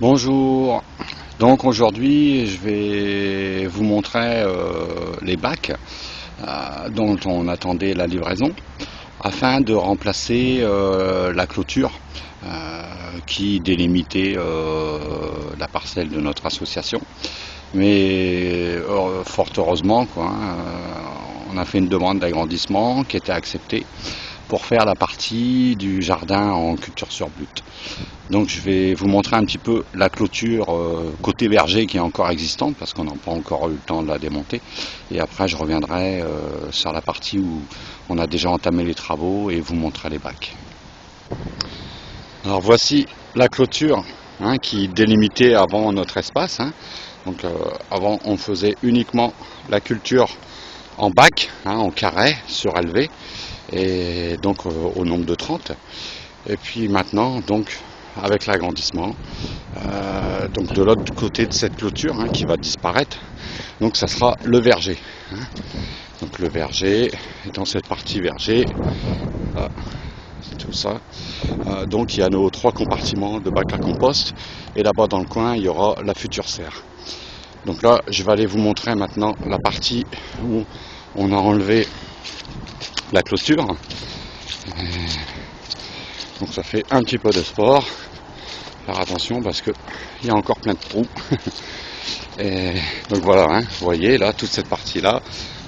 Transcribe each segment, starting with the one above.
Bonjour, donc aujourd'hui je vais vous montrer les bacs dont on attendait la livraison afin de remplacer la clôture qui délimitait la parcelle de notre association. Mais fort heureusement on a fait une demande d'agrandissement qui était acceptée pour faire la partie du jardin en culture sur butte. Donc je vais vous montrer un petit peu la clôture côté verger qui est encore existante parce qu'on n'a pas encore eu le temps de la démonter, et après je reviendrai sur la partie où on a déjà entamé les travaux et vous montrer les bacs. Alors voici la clôture qui délimitait avant notre espace. Donc avant on faisait uniquement la culture en bac, en carré surélevé, et donc au nombre de 30. Et puis maintenant, donc avec l'agrandissement, donc de l'autre côté de cette clôture qui va disparaître, donc ça sera le verger. Donc le verger, et dans cette partie verger, c'est tout ça. Donc il y a nos 3 compartiments de bac à compost, et là-bas dans le coin il y aura la future serre. Donc là je vais aller vous montrer maintenant la partie où on a enlevé la clôture. Donc ça fait un petit peu de sport. Faire attention parce que il y a encore plein de trous. Et donc voilà, vous voyez là toute cette partie là,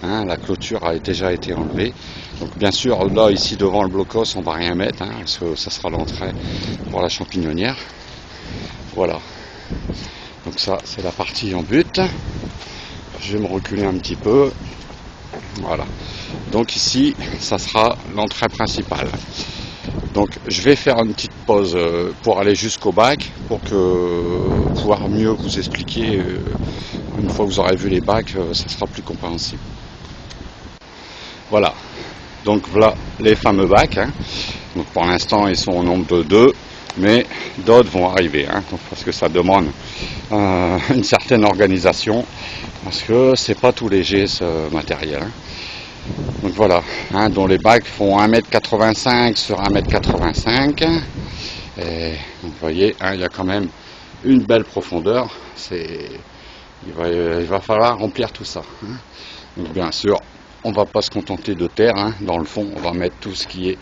la clôture a déjà été enlevée. Donc bien sûr là ici devant le blocos on va rien mettre, parce que ça sera l'entrée pour la champignonnière. Voilà. Donc ça c'est la partie en butte. Je vais me reculer un petit peu. Voilà. Donc ici ça sera l'entrée principale. Donc je vais faire une petite pause pour aller jusqu'au bac pour pouvoir mieux vous expliquer. Une fois que vous aurez vu les bacs, ça sera plus compréhensible. Voilà, donc voilà les fameux bacs. Donc pour l'instant ils sont au nombre de 2, mais d'autres vont arriver, donc parce que ça demande une certaine organisation, parce que c'est pas tout léger ce matériel. Donc voilà, dont les bacs font 1,85 m sur 1,85 m. Et donc vous voyez, il y a quand même une belle profondeur. Il va falloir remplir tout ça. Donc bien sûr, on ne va pas se contenter de terre. Dans le fond, on va mettre tout ce qui est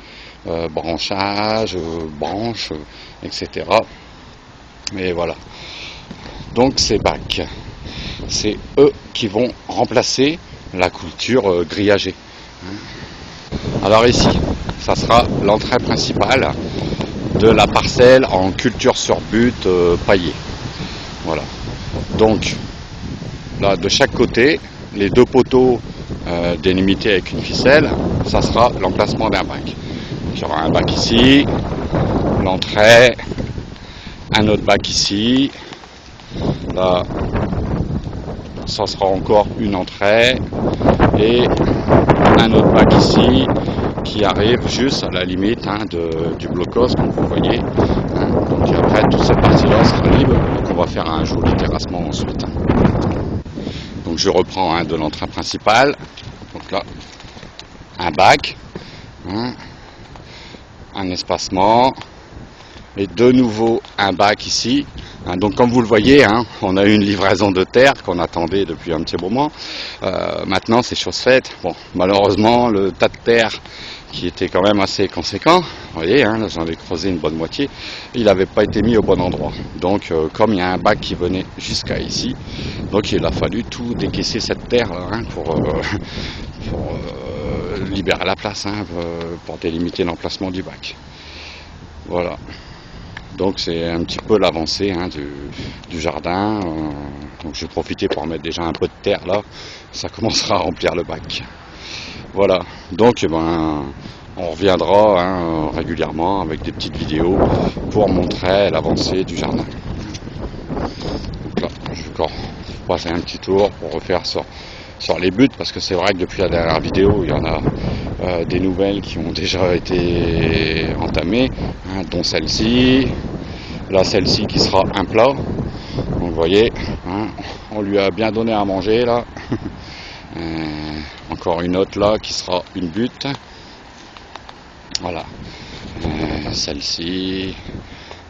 branchage, branches, etc. Et voilà. Donc ces bacs, c'est eux qui vont remplacer la clôture grillagée. Alors ici, ça sera l'entrée principale de la parcelle en culture sur butte paillée. Voilà. Donc là, de chaque côté, les 2 poteaux délimités avec une ficelle, ça sera l'emplacement d'un bac. Donc, il y aura un bac ici, l'entrée, un autre bac ici. Là, ça sera encore une entrée et un autre bac ici qui arrive juste à la limite du blocos, comme vous voyez. Donc après toute cette partie là sera libre, donc on va faire un joli terrassement ensuite. Donc je reprends de l'entrée principale. Donc là un bac, un espacement, et de nouveau un bac ici. Donc comme vous le voyez, on a eu une livraison de terre qu'on attendait depuis un petit moment. Maintenant c'est chose faite. Bon, malheureusement le tas de terre qui était quand même assez conséquent, vous voyez, là j'en ai creusé une bonne moitié, il n'avait pas été mis au bon endroit. Donc comme il y a un bac qui venait jusqu'à ici, donc il a fallu tout décaisser cette terre là, pour libérer la place, pour délimiter l'emplacement du bac. Voilà. Donc c'est un petit peu l'avancée du jardin. Donc je vais profiter pour mettre déjà un peu de terre là. Ça commencera à remplir le bac. Voilà. Donc on reviendra régulièrement avec des petites vidéos pour montrer l'avancée du jardin. Donc là, je vais encore passer un petit tour pour refaire sur les buttes, parce que c'est vrai que depuis la dernière vidéo, il y en a des nouvelles qui ont déjà été entamées, dont celle-ci, là celle-ci qui sera un plat. Donc vous voyez, on lui a bien donné à manger là. Encore une autre là qui sera une butte. Voilà. Celle-ci,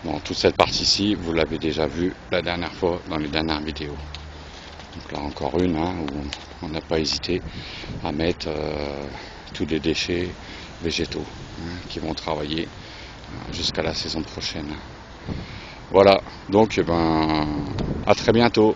Bon, toute cette partie-ci, vous l'avez déjà vu la dernière fois dans les dernières vidéos. Donc là encore une où on n'a pas hésité à mettre tous les déchets végétaux qui vont travailler jusqu'à la saison prochaine. Voilà, donc à très bientôt.